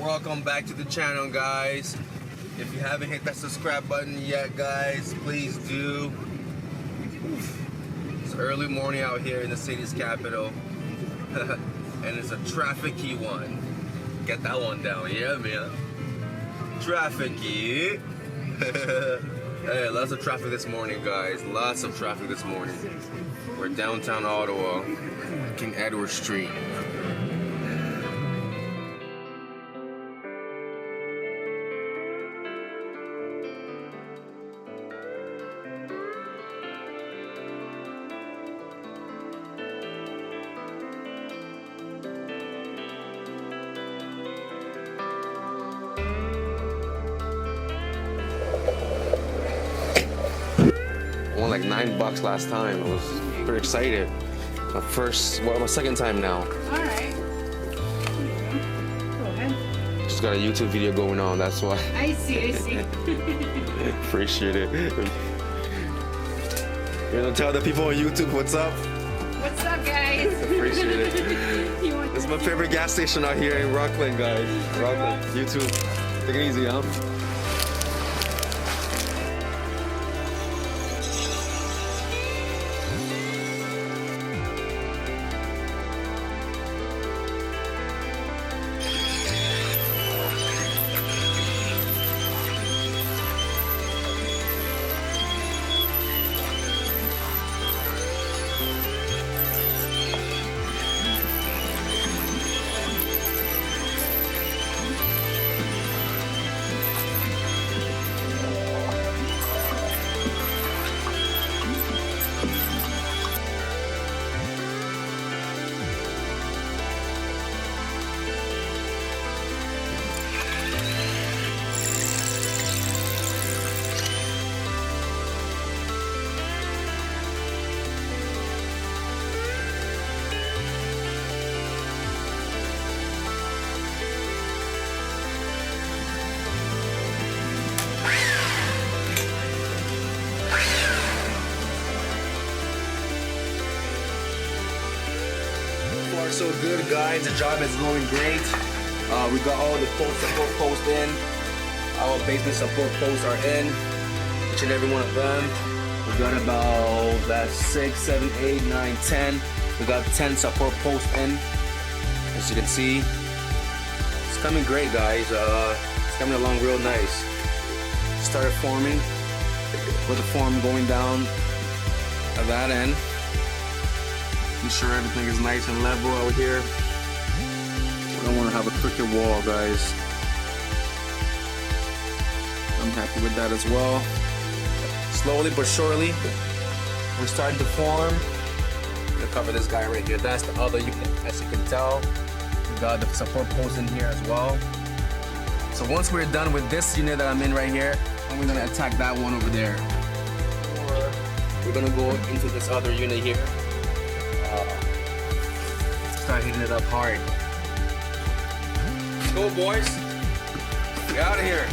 Welcome back to the channel, guys. If you haven't hit that subscribe button yet, guys, please do. It's early morning out here in the city's capital. And it's a trafficy one. Get that one down, yeah, man. Trafficy. Hey, lots of traffic this morning, guys. Lots of traffic this morning. We're downtown Ottawa, King Edward Street. I won like $9 last time. I was pretty excited. My second time now. Alright. Go ahead. Just got a YouTube video going on, that's why. I see. Appreciate it. You know, tell the people on YouTube what's up. What's up, guys? Appreciate it. This is my favorite gas station out here in Rockland, guys. Rockland, YouTube. Take it easy, huh? So good, guys. The job is going great. We got all the support posts in. Our basement support posts are in. Each and every one of them. We got about 6, 7, 8, 9, 10. We got 10 support posts in. As you can see, it's coming great, guys. It's coming along real nice. Started forming with the form going down at that end. Be sure everything is nice and level out here. We don't want to have a crooked wall, guys. I'm happy with that as well. Slowly but surely, we're starting to form. I'm gonna cover this guy right here. That's the other unit, as you can tell. We got the support post in here as well. So once we're done with this unit that I'm in right here, then we're gonna attack that one over there. Or we're gonna go into this other unit here. Start hitting it up hard. Go, boys. Get out of here.